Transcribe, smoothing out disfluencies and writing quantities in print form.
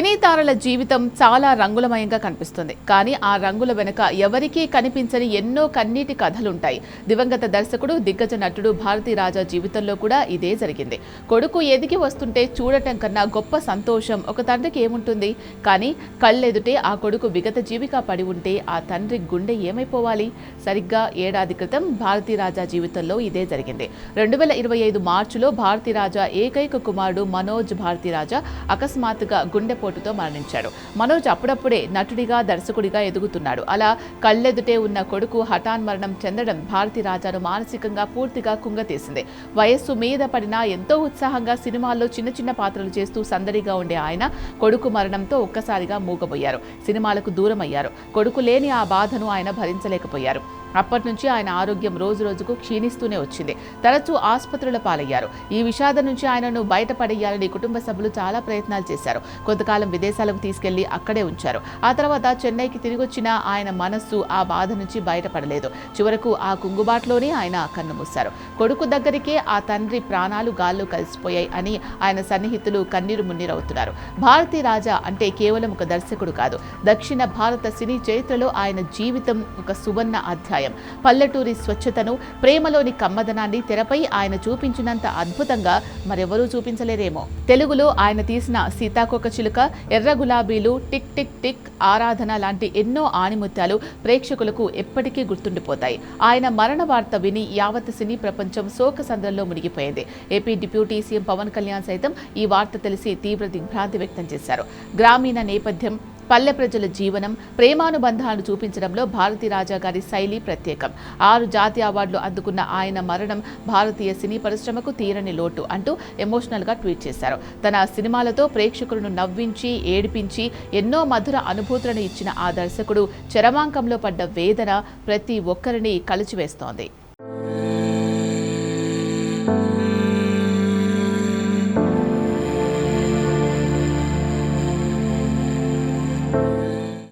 సినీ తారల జీవితం చాలా రంగులమయంగా కనిపిస్తుంది. కానీ ఆ రంగుల వెనుక ఎవరికీ కనిపించని ఎన్నో కన్నీటి కథలుంటాయి. దివంగత దర్శకుడు, దిగ్గజ నటుడు భారతీ రాజా జీవితంలో కూడా ఇదే జరిగింది. కొడుకు ఎదిగి వస్తుంటే చూడటం కన్నా గొప్ప సంతోషం ఒక తండ్రికి ఏముంటుంది? కానీ కళ్ళెదుటే ఆ కొడుకు విగత జీవిగా పడి ఉంటే ఆ తండ్రి గుండె ఏమైపోవాలి? సరిగ్గా ఏడాది క్రితం భారతీ రాజా జీవితంలో ఇదే జరిగింది. 2025 మార్చిలో భారతీ రాజా ఏకైక కుమారుడు మనోజ్ భారతీ రాజా అకస్మాత్తుగా గుండెపోటుతో మరణించాడు. మనోజ్ అప్పుడప్పుడే నటుడిగా, దర్శకుడిగా ఎదుగుతున్నాడు. అలా కళ్ళెదుటే ఉన్న కొడుకు హఠాన్మరణం చెందడం భారతీ రాజాను మానసికంగా పూర్తిగా కుంగతీసింది. వయస్సు మీద పడినా ఎంతో ఉత్సాహంగా సినిమాల్లో చిన్న చిన్న పాత్రలు చేస్తూ సందడిగా ఉండే ఆయన కొడుకు మరణంతో ఒక్కసారిగా మూగబోయారు. సినిమాలకు దూరమయ్యారు. కొడుకు లేని ఆ బాధను ఆయన భరించలేకపోయారు. అప్పటి నుంచి ఆయన ఆరోగ్యం రోజు రోజుకు క్షీణిస్తూనే వచ్చింది. తరచూ ఆసుపత్రుల పాలయ్యారు. ఈ విషాదం నుంచి ఆయనను బయటపడేయాలని కుటుంబ సభ్యులు చాలా ప్రయత్నాలు చేశారు. కొంతకాలం విదేశాలకు తీసుకెళ్లి అక్కడే ఉంచారు. ఆ తర్వాత చెన్నైకి తిరిగొచ్చిన ఆయన మనస్సు ఆ బాధ నుంచి బయటపడలేదు. చివరకు ఆ కుంగుబాట్లోనే ఆయన కన్నుమూశారు. కొడుకు దగ్గరికే ఆ తండ్రి ప్రాణాలు గాల్లో కలిసిపోయాయి అని ఆయన సన్నిహితులు కన్నీరు మున్నీరవుతున్నారు. భారతీ రాజా అంటే కేవలం ఒక దర్శకుడు కాదు. దక్షిణ భారత సినీ చరిత్రలో ఆయన జీవితం ఒక సువర్ణ అధ్యాయం. పల్లెటూరి స్వచ్ఛతను, ప్రేమలోని కమ్మదనాన్ని తెరపై ఆయన చూపించినంత అద్భుతంగా మరెవరూ చూపించలేరేమో. తెలుగులో ఆయన తీసిన సీతాకోకచిలుక, ఎర్ర గులాబీలు, టిక్ టిక్ టిక్, ఆరాధన లాంటి ఎన్నో ఆణిముత్యాలు ప్రేక్షకులకు ఎప్పటికీ గుర్తుండిపోతాయి. ఆయన మరణ వార్త విని యావత్ సినీ ప్రపంచం శోకసంద్రంలో మునిగిపోయింది. AP deputy CM Pavan Kalyan సైతం ఈ వార్త తెలిసి తీవ్ర దిగ్భ్రాంతి వ్యక్తం చేశారు. గ్రామీణ నేపథ్యం, పల్లె ప్రజల జీవనం, ప్రేమానుబంధాలను చూపించడంలో భారతీ రాజా గారి శైలి ప్రత్యేకం. 6 జాతీయ అవార్డులు అందుకున్న ఆయన మరణం భారతీయ సినీ పరిశ్రమకు తీరని లోటు అంటూ ఎమోషనల్గా ట్వీట్ చేశారు. తన సినిమాలతో ప్రేక్షకులను నవ్వించి, ఏడిపించి ఎన్నో మధుర అనుభూతులను ఇచ్చిన ఆ దర్శకుడు చరమాంకంలో పడ్డ వేదన ప్రతి ఒక్కరిని కలిచివేస్తోంది.